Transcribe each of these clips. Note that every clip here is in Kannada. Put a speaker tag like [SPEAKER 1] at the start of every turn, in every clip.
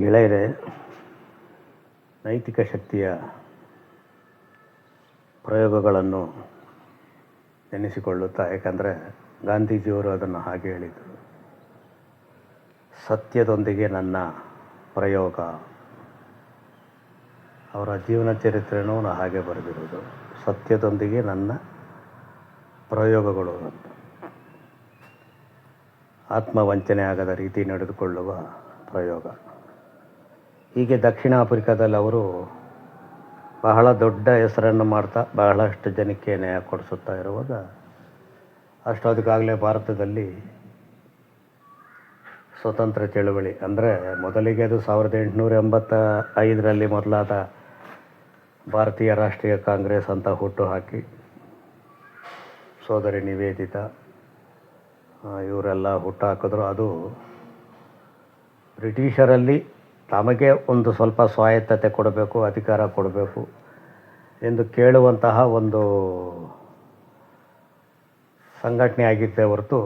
[SPEAKER 1] ಗೆಳೆಯರೇ, ನೈತಿಕ ಶಕ್ತಿಯ ಪ್ರಯೋಗಗಳನ್ನು ನೆನೆಸಿಕೊಳ್ಳುತ್ತಾ, ಯಾಕಂದರೆ ಗಾಂಧೀಜಿಯವರು ಅದನ್ನು ಹಾಗೆ ಹೇಳಿದರು. ಸತ್ಯದೊಂದಿಗೆ ನನ್ನ ಪ್ರಯೋಗ. ಅವರ ಜೀವನ ಚರಿತ್ರೆಯೂ ಹಾಗೆ ಬರೆದಿರುವುದು. ಸತ್ಯದೊಂದಿಗೆ ನನ್ನ ಪ್ರಯೋಗಗಳು ಅಂತ. ಆತ್ಮವಂಚನೆ ಆಗದ ರೀತಿ ನಡೆದುಕೊಳ್ಳುವ ಪ್ರಯೋಗ. ಹೀಗೆ ದಕ್ಷಿಣ ಆಫ್ರಿಕಾದಲ್ಲಿ ಅವರು ಬಹಳ ದೊಡ್ಡ ಹೆಸರನ್ನು ಮಾಡ್ತಾ ಬಹಳಷ್ಟು ಜನಕ್ಕೆ ನ್ಯಾಯ ಕೊಡಿಸುತ್ತಾ ಇರುವಾಗ, ಅಷ್ಟೊತ್ತಿಗಾಗಲೇ ಭಾರತದಲ್ಲಿ ಸ್ವತಂತ್ರ ಚಳುವಳಿ ಅಂದರೆ ಮೊದಲಿಗೆ ಅದು 1885ರಲ್ಲಿ ಮೊದಲಾದ ಭಾರತೀಯ ರಾಷ್ಟ್ರೀಯ ಕಾಂಗ್ರೆಸ್ ಅಂತ ಹುಟ್ಟು ಹಾಕಿ ಸೋದರಿ ನಿವೇದಿತಾ ಇವರೆಲ್ಲ ಹುಟ್ಟು ಹಾಕಿದ್ರು. ಅದು ಬ್ರಿಟಿಷರಲ್ಲಿ ತಮಗೆ ಒಂದು ಸ್ವಲ್ಪ ಸ್ವಾಯತ್ತತೆ ಕೊಡಬೇಕು, ಅಧಿಕಾರ ಕೊಡಬೇಕು ಎಂದು ಕೇಳುವಂತಹ ಒಂದು ಸಂಘಟನೆ ಆಗಿದ್ದೇ ಹೊರತು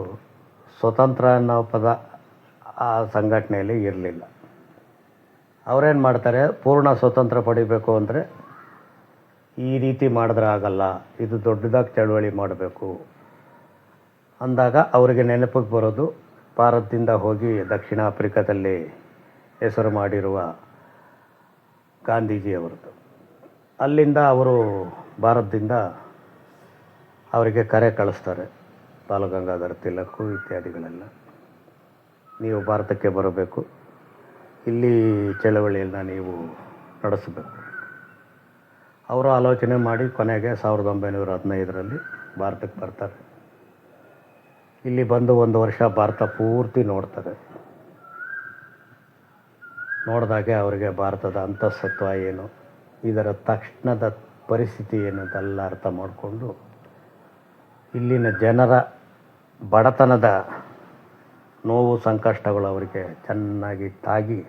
[SPEAKER 1] ಸ್ವತಂತ್ರ ಅನ್ನೋ ಪದ ಆ ಸಂಘಟನೆಯಲ್ಲಿ ಇರಲಿಲ್ಲ. ಅವರೇನು ಮಾಡ್ತಾರೆ, ಪೂರ್ಣ ಸ್ವತಂತ್ರ ಪಡಿಬೇಕು ಅಂದರೆ ಈ ರೀತಿ ಮಾಡಿದ್ರೆ ಆಗಲ್ಲ, ಇದು ದೊಡ್ಡದಾಗಿ ಚಳುವಳಿ ಮಾಡಬೇಕು ಅಂದಾಗ ಅವರಿಗೆ ನೆನಪಿಗೆ ಬರೋದು ಭಾರತದಿಂದ ಹೋಗಿ ದಕ್ಷಿಣ ಆಫ್ರಿಕಾದಲ್ಲಿ ಹೆಸರು ಮಾಡಿರುವ ಗಾಂಧೀಜಿಯವರದ್ದು. ಅಲ್ಲಿಂದ ಅವರು ಭಾರತದಿಂದ ಅವರಿಗೆ ಕರೆ ಕಳಿಸ್ತಾರೆ, ಬಾಲಗಂಗಾಧರ ತಿಲಕ್ ಇತ್ಯಾದಿಗಳೆಲ್ಲ. ನೀವು ಭಾರತಕ್ಕೆ ಬರಬೇಕು, ಇಲ್ಲಿ ಚಳವಳಿಯನ್ನು ನೀವು ನಡೆಸಬೇಕು. ಅವರು ಆಲೋಚನೆ ಮಾಡಿ ಕೊನೆಗೆ 1915ರಲ್ಲಿ ಭಾರತಕ್ಕೆ ಬರ್ತಾರೆ. ಇಲ್ಲಿ ಬಂದು 1 ವರ್ಷ ಭಾರತ ಪೂರ್ತಿ ನೋಡ್ತಾರೆ. ನೋಡಿದಾಗೆ ಅವರಿಗೆ ಭಾರತದ ಅಂತಃಸತ್ವ ಏನು, ಇದರ ತಕ್ಷಣದ ಪರಿಸ್ಥಿತಿ ಏನು ಅಂತೆಲ್ಲ ಅರ್ಥ ಮಾಡಿಕೊಂಡು, ಇಲ್ಲಿನ ಜನರ ಬಡತನದ ನೋವು ಸಂಕಷ್ಟಗಳು ಅವರಿಗೆ ಚೆನ್ನಾಗಿ ತಾಗಿ,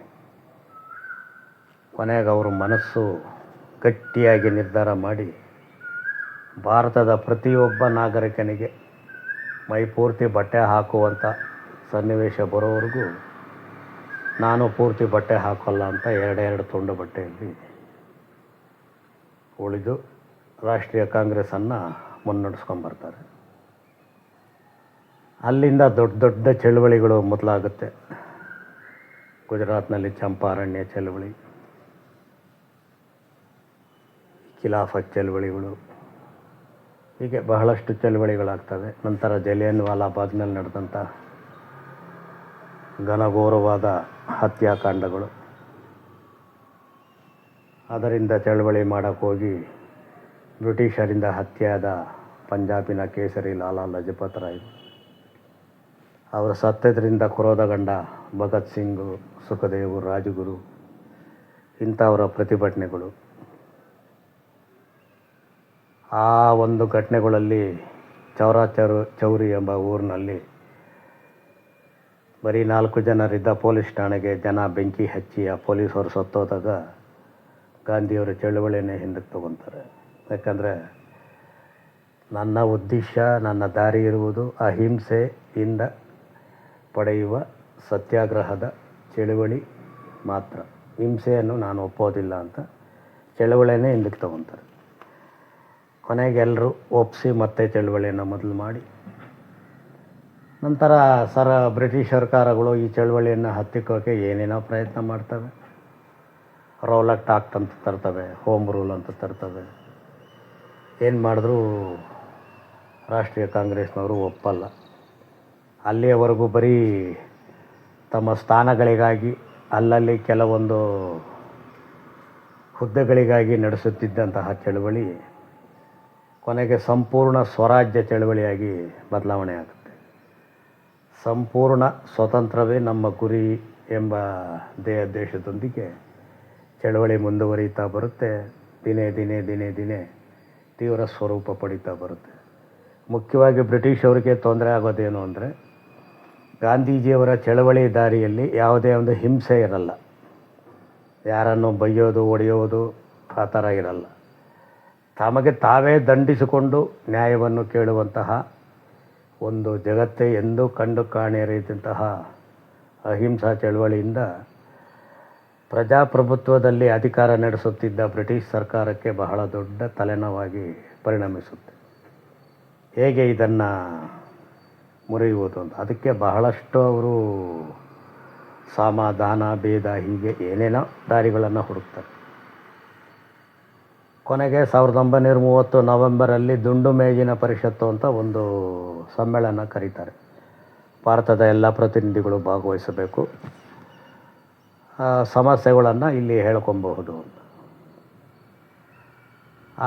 [SPEAKER 1] ಕೊನೆಗೆ ಅವರು ಮನಸ್ಸು ಗಟ್ಟಿಯಾಗಿ ನಿರ್ಧಾರ ಮಾಡಿ, ಭಾರತದ ಪ್ರತಿಯೊಬ್ಬ ನಾಗರಿಕನಿಗೆ ಮೈಪೂರ್ತಿ ಬಟ್ಟೆ ಹಾಕುವಂಥ ಸನ್ನಿವೇಶ ಬರೋವರೆಗೂ ನಾನು ಪೂರ್ತಿ ಬಟ್ಟೆ ಹಾಕೋಲ್ಲ ಅಂತ 2 ತುಂಡು ಬಟ್ಟೆಯಲ್ಲಿ ಉಳಿದು ರಾಷ್ಟ್ರೀಯ ಕಾಂಗ್ರೆಸ್ಸನ್ನು ಮುನ್ನಡೆಸ್ಕೊಂಬರ್ತಾರೆ. ಅಲ್ಲಿಂದ ದೊಡ್ಡ ದೊಡ್ಡ ಚಳುವಳಿಗಳು ಮೊದಲಾಗುತ್ತೆ. ಗುಜರಾತ್ನಲ್ಲಿ ಚಂಪಾರಣ್ಯ ಚಳುವಳಿ, ಖಿಲಾಫತ್ ಚಳುವಳಿಗಳು, ಹೀಗೆ ಬಹಳಷ್ಟು ಚಳುವಳಿಗಳಾಗ್ತವೆ. ನಂತರ ಜಲಿಯನ್ ವಾಲಾಬಾಗ್ನಲ್ಲಿ ನಡೆದಂಥ ಘನಘೋರವಾದ ಹತ್ಯಾಕಾಂಡಗಳು. ಅದರಿಂದ ಚಳುವಳಿ ಮಾಡೋಕ್ಕೆ ಹೋಗಿ ಬ್ರಿಟಿಷರಿಂದ ಹತ್ಯೆಯಾದ ಪಂಜಾಬಿನ ಕೇಸರಿ ಲಾಲಾ ಲಜಪತ್ ರಾಯ್, ಅವರು ಸತ್ಯದಿಂದ ಕ್ರೋಧಗೊಂಡ ಭಗತ್ ಸಿಂಗ್, ಸುಖದೇವ್, ರಾಜಗುರು ಇಂಥವರ ಪ್ರತಿಭಟನೆಗಳು. ಆ ಒಂದು ಘಟನೆಗಳಲ್ಲಿ ಚೌರಿ ಎಂಬ ಊರಿನಲ್ಲಿ ಬರೀ 4 ಜನರಿದ್ದ ಪೊಲೀಸ್ ಠಾಣೆಗೆ ಜನ ಬೆಂಕಿ ಹಚ್ಚಿ ಆ ಪೊಲೀಸವರು ಸತ್ತೋದಾಗ ಗಾಂಧಿಯವರು ಚಳುವಳಿಯನ್ನೇ ಹಿಂದಕ್ಕೆ ತಗೊತಾರೆ. ಯಾಕಂದರೆ ನನ್ನ ಉದ್ದೇಶ, ನನ್ನ ದಾರಿ ಇರುವುದು ಅಹಿಂಸೆಯಿಂದ ಪಡೆಯುವ ಸತ್ಯಾಗ್ರಹದ ಚಳುವಳಿ ಮಾತ್ರ, ಹಿಂಸೆಯನ್ನು ನಾನು ಒಪ್ಪೋದಿಲ್ಲ ಅಂತ ಚಳುವಳಿಯನ್ನೇ ಹಿಂದಕ್ಕೆ ತಗೊತಾರೆ. ಕೊನೆಗೆ ಎಲ್ಲರೂ ಒಪ್ಪಿಸಿ ಮತ್ತೆ ಚಳುವಳಿಯನ್ನು ಮೊದಲು ಮಾಡಿ, ನಂತರ ಬ್ರಿಟಿಷ್ ಸರ್ಕಾರಗಳು ಈ ಚಳುವಳಿಯನ್ನು ಹತ್ತಿಕ್ಕೋಕ್ಕೆ ಏನೇನೋ ಪ್ರಯತ್ನ ಮಾಡ್ತವೆ. ರೌಲಟ್ ಆಕ್ಟ್ ಅಂತ ತರ್ತವೆ, ಹೋಮ್ ರೂಲ್ ಅಂತ ತರ್ತವೆ. ಏನು ಮಾಡಿದ್ರೂ ರಾಷ್ಟ್ರೀಯ ಕಾಂಗ್ರೆಸ್ನವರು ಒಪ್ಪಲ್ಲ. ಅಲ್ಲಿಯವರೆಗೂ ಬರೀ ತಮ್ಮ ಸ್ಥಾನಗಳಿಗಾಗಿ, ಅಲ್ಲಲ್ಲಿ ಕೆಲವೊಂದು ಹುದ್ದೆಗಳಿಗಾಗಿ ನಡೆಸುತ್ತಿದ್ದಂತಹ ಚಳುವಳಿ ಕೊನೆಗೆ ಸಂಪೂರ್ಣ ಸ್ವರಾಜ್ಯ ಚಳುವಳಿಯಾಗಿ ಬದಲಾವಣೆ ಆಗುತ್ತೆ. ಸಂಪೂರ್ಣ ಸ್ವತಂತ್ರವೇ ನಮ್ಮ ಗುರಿ ಎಂಬ ದೇಶದೊಂದಿಗೆ ಚಳುವಳಿ ಮುಂದುವರಿತಾ ಬರುತ್ತೆ. ದಿನೇ ದಿನೇ ದಿನೇ ದಿನೇ ತೀವ್ರ ಸ್ವರೂಪ ಪಡೀತಾ ಬರುತ್ತೆ. ಮುಖ್ಯವಾಗಿ ಬ್ರಿಟಿಷವರಿಗೆ ತೊಂದರೆ ಆಗೋದೇನು ಅಂದರೆ, ಗಾಂಧೀಜಿಯವರ ಚಳವಳಿ ದಾರಿಯಲ್ಲಿ ಯಾವುದೇ ಒಂದು ಹಿಂಸೆ ಇರಲ್ಲ, ಯಾರನ್ನು ಬೈಯೋದು, ಹೊಡೆಯೋದು ಆ ಥರ ಇರಲ್ಲ. ತಮಗೆ ತಾವೇ ದಂಡಿಸಿಕೊಂಡು ನ್ಯಾಯವನ್ನು ಕೇಳುವಂತಹ ಒಂದು ಜಗತ್ತೇ ಎಂದೂ ಕಂಡು ಕಾಣಿರದಂತಹ ಅಹಿಂಸಾ ಚಳವಳಿಯಿಂದ ಪ್ರಜಾಪ್ರಭುತ್ವದಲ್ಲಿ ಅಧಿಕಾರ ನಡೆಸುತ್ತಿದ್ದ ಬ್ರಿಟಿಷ್ ಸರ್ಕಾರಕ್ಕೆ ಬಹಳ ದೊಡ್ಡ ತಲೆನೋವಾಗಿ ಪರಿಣಮಿಸುತ್ತೆ. ಹೇಗೆ ಇದನ್ನು ಮುರಿಯುವುದು ಅಂತ. ಅದಕ್ಕೆ ಬಹಳಷ್ಟು ಅವರು ಸಾಮ ದಾನ ಭೇದ ಹೀಗೆ ಏನೇನೋ ದಾರಿಗಳನ್ನು ಹುಡುಕ್ತಾರೆ. ಕೊನೆಗೆ 1930 ನವೆಂಬರಲ್ಲಿ ದುಂಡು ಮೇಜಿನ ಪರಿಷತ್ತು ಅಂತ ಒಂದು ಸಮ್ಮೇಳನ ಕರೀತಾರೆ. ಭಾರತದ ಎಲ್ಲ ಪ್ರತಿನಿಧಿಗಳು ಭಾಗವಹಿಸಬೇಕು, ಸಮಸ್ಯೆಗಳನ್ನು ಇಲ್ಲಿ ಹೇಳ್ಕೊಬಹುದು ಅಂತ.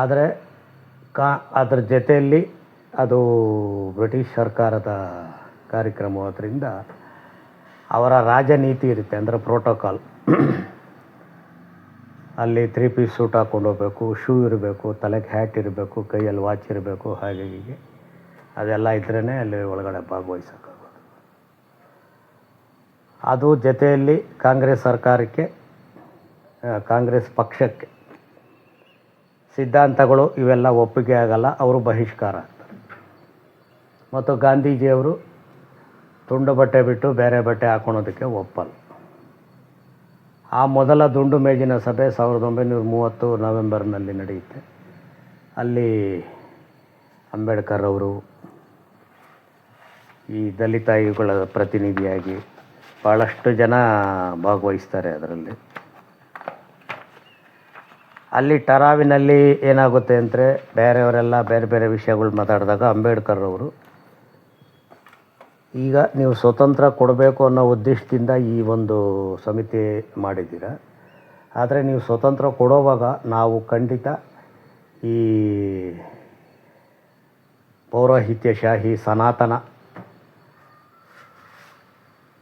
[SPEAKER 1] ಆದರೆ ಅದ್ರ ಜೊತೆಯಲ್ಲಿ ಅದು ಬ್ರಿಟಿಷ್ ಸರ್ಕಾರದ ಕಾರ್ಯಕ್ರಮವಾದ್ದರಿಂದ ಅವರ ರಾಜನೀತಿ ಇರುತ್ತೆ, ಅಂದರೆ ಪ್ರೋಟೋಕಾಲ್. ಅಲ್ಲಿ 3 ಪೀಸ್ ಸೂಟ್ ಹಾಕ್ಕೊಂಡು ಹೋಗ್ಬೇಕು, ಶೂ ಇರಬೇಕು, ತಲೆಗೆ ಹ್ಯಾಟ್ ಇರಬೇಕು, ಕೈಯಲ್ಲಿ ವಾಚ್ ಇರಬೇಕು, ಹಾಗೆ ಹೀಗೆ ಅದೆಲ್ಲ ಇದ್ರೇ ಅಲ್ಲಿ ಒಳಗಡೆ ಭಾಗವಹಿಸೋಕ್ಕಾಗೋದು. ಅದು ಜೊತೆಯಲ್ಲಿ ಕಾಂಗ್ರೆಸ್ ಸರ್ಕಾರಕ್ಕೆ, ಕಾಂಗ್ರೆಸ್ ಪಕ್ಷಕ್ಕೆ ಸಿದ್ಧಾಂತಗಳು ಇವೆಲ್ಲ ಒಪ್ಪಿಗೆ ಆಗಲ್ಲ, ಅವರು ಬಹಿಷ್ಕಾರ ಆಗ್ತಾರೆ. ಮತ್ತು ಗಾಂಧೀಜಿಯವರು ತುಂಡು ಬಟ್ಟೆ ಬಿಟ್ಟು ಬೇರೆ ಬಟ್ಟೆ ಹಾಕೊಳೋದಕ್ಕೆ ಒಪ್ಪಲ್ಲ. ಆ ಮೊದಲ ದುಂಡು ಮೇಜಿನ ಸಭೆ 1930 ನವೆಂಬರ್ನಲ್ಲಿ ನಡೆಯುತ್ತೆ. ಅಲ್ಲಿ ಅಂಬೇಡ್ಕರ್ ಅವರು ಈ ದಲಿತ ಇವುಗಳ ಪ್ರತಿನಿಧಿಯಾಗಿ ಭಾಳಷ್ಟು ಜನ ಭಾಗವಹಿಸ್ತಾರೆ ಅದರಲ್ಲಿ. ಅಲ್ಲಿ ಟರಾವಿನಲ್ಲಿ ಏನಾಗುತ್ತೆ ಅಂದರೆ ಬೇರೆಯವರೆಲ್ಲ ಬೇರೆ ಬೇರೆ ವಿಷಯಗಳು ಮಾತಾಡಿದಾಗ ಅಂಬೇಡ್ಕರ್ ಅವರು, ಈಗ ನೀವು ಸ್ವತಂತ್ರ ಕೊಡಬೇಕು ಅನ್ನೋ ಉದ್ದೇಶದಿಂದ ಈ ಒಂದು ಸಮಿತಿ ಮಾಡಿದ್ದೀರ, ಆದರೆ ನೀವು ಸ್ವತಂತ್ರ ಕೊಡೋವಾಗ ನಾವು ಖಂಡಿತ ಈ ಪೌರೋಹಿತ್ಯಶಾಹಿ ಸನಾತನ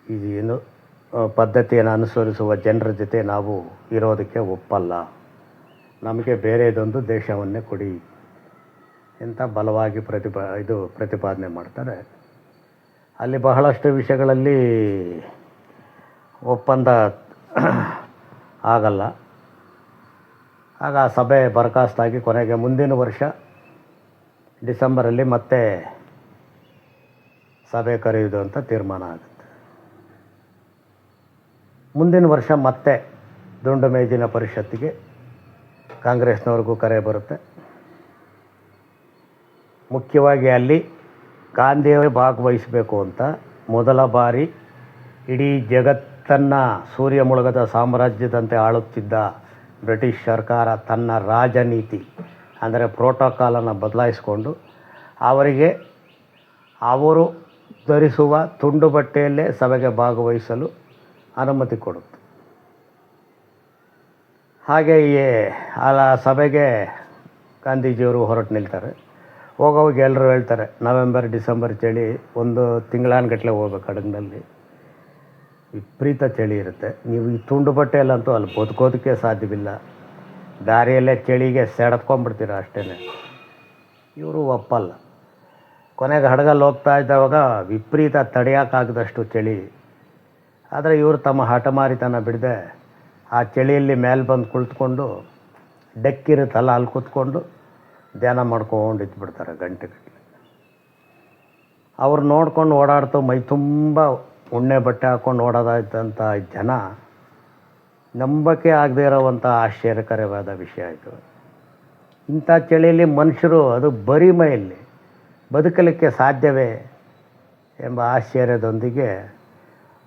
[SPEAKER 1] ಇದೇನು ಪದ್ಧತಿಯನ್ನು ಅನುಸರಿಸುವ ಜನರ ಜೊತೆ ನಾವು ಇರೋದಕ್ಕೆ ಒಪ್ಪಲ್ಲ, ನಮಗೆ ಬೇರೆದೊಂದು ದೇಶವನ್ನೇ ಕೊಡಿ ಅಂತ ಬಲವಾಗಿ ಪ್ರತಿಪಾದನೆ ಮಾಡ್ತಾರೆ. ಅಲ್ಲಿ ಬಹಳಷ್ಟು ವಿಷಯಗಳಲ್ಲಿ ಒಪ್ಪಂದ ಆಗಲ್ಲ. ಆಗ ಆ ಸಭೆ ಬರಖಾಸ್ತಾಗಿ ಕೊನೆಗೆ ಮುಂದಿನ ವರ್ಷ ಡಿಸೆಂಬರಲ್ಲಿ ಮತ್ತೆ ಸಭೆ ಕರೆಯುವುದು ಅಂತ ತೀರ್ಮಾನ ಆಗುತ್ತೆ. ಮುಂದಿನ ವರ್ಷ ಮತ್ತೆ ದುಂಡು ಮೇಜಿನ ಪರಿಷತ್ತಿಗೆ ಕಾಂಗ್ರೆಸ್ನವ್ರಿಗೂ ಕರೆ ಬರುತ್ತೆ. ಮುಖ್ಯವಾಗಿ ಅಲ್ಲಿ ಗಾಂಧಿಯವರೇ ಭಾಗವಹಿಸಬೇಕು ಅಂತ ಮೊದಲ ಬಾರಿ ಇಡೀ ಜಗತ್ತನ್ನು ಸೂರ್ಯ ಮುಳುಗದ ಸಾಮ್ರಾಜ್ಯದಂತೆ ಆಳುತ್ತಿದ್ದ ಬ್ರಿಟಿಷ್ ಸರ್ಕಾರ ತನ್ನ ರಾಜನೀತಿ ಅಂದರೆ ಪ್ರೋಟೋಕಾಲನ್ನು ಬದಲಾಯಿಸಿಕೊಂಡು ಅವರಿಗೆ ಅವರು ಧರಿಸುವ ತುಂಡು ಬಟ್ಟೆಯಲ್ಲೇ ಸಭೆಗೆ ಭಾಗವಹಿಸಲು ಅನುಮತಿ ಕೊಡುತ್ತೆ. ಹಾಗೆಯೇ ಆ ಸಭೆಗೆ ಗಾಂಧೀಜಿಯವರು ಹೊರಟು ನಿಲ್ತಾರೆ. ಹೋಗೋವಾಗ ಎಲ್ಲರೂ ಹೇಳ್ತಾರೆ, ನವೆಂಬರ್ ಡಿಸೆಂಬರ್ ಚಳಿ, ಒಂದು ತಿಂಗಳಾನ್ಗಟ್ಟಲೆ ಹೋಗ್ಬೇಕು ಹಡಗಿನಲ್ಲಿ, ವಿಪರೀತ ಚಳಿ ಇರುತ್ತೆ. ನೀವು ಈ ತುಂಡು ಬಟ್ಟೆಯಲ್ಲಂತೂ ಅಲ್ಲಿ ಬದುಕೋದಕ್ಕೆ ಸಾಧ್ಯವಿಲ್ಲ, ದಾರಿಯಲ್ಲೇ ಚಳಿಗೆ ಸೆಡ್ಕೊಂಡ್ಬಿಡ್ತೀರ ಅಷ್ಟೇ. ಇವರು ಒಪ್ಪಲ್ಲ. ಕೊನೆಗೆ ಹಡಗಲ್ಲಿ ಹೋಗ್ತಾ ಇದ್ದವಾಗ ವಿಪರೀತ ತಡೆಯೋಕ್ಕಾಗದಷ್ಟು ಚಳಿ. ಆದರೆ ಇವರು ತಮ್ಮ ಹಠಮಾರಿತನ ಬಿಡದೆ ಆ ಚಳಿಯಲ್ಲಿ ಮೇಲೆ ಬಂದು ಕುಳಿತುಕೊಂಡು ಡೆಕ್ ಇರುತ್ತಲ್ಲ ಅಲ್ಲಿ ಕೂತ್ಕೊಂಡು ಧ್ಯಾನ ಮಾಡ್ಕೊಂಡು ಇದ್ಬಿಡ್ತಾರೆ ಗಂಟೆಗಟ್ಟಲೆ. ಅವ್ರು ನೋಡ್ಕೊಂಡು ಓಡಾಡ್ತು ಮೈ ತುಂಬ ಉಣ್ಣೆ ಬಟ್ಟೆ ಹಾಕ್ಕೊಂಡು ಓಡೋದಾಯ್ತಂಥ ಜನ ನಂಬಕ್ಕೆ ಆಗದೇ ಇರೋವಂಥ ಆಶ್ಚರ್ಯಕರವಾದ ವಿಷಯ ಇದು. ಇಂಥ ಚಳಿಯಲ್ಲಿ ಮನುಷ್ಯರು, ಅದು ಬರೀ ಮೈಯಲ್ಲಿ ಬದುಕಲಿಕ್ಕೆ ಸಾಧ್ಯವೇ ಎಂಬ ಆಶ್ಚರ್ಯದೊಂದಿಗೆ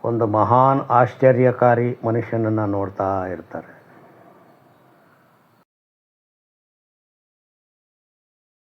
[SPEAKER 1] ಒಂದು ಮಹಾನ್ ಆಶ್ಚರ್ಯಕಾರಿ ಮನುಷ್ಯನನ್ನು ನೋಡ್ತಾ ಇರ್ತಾರೆ.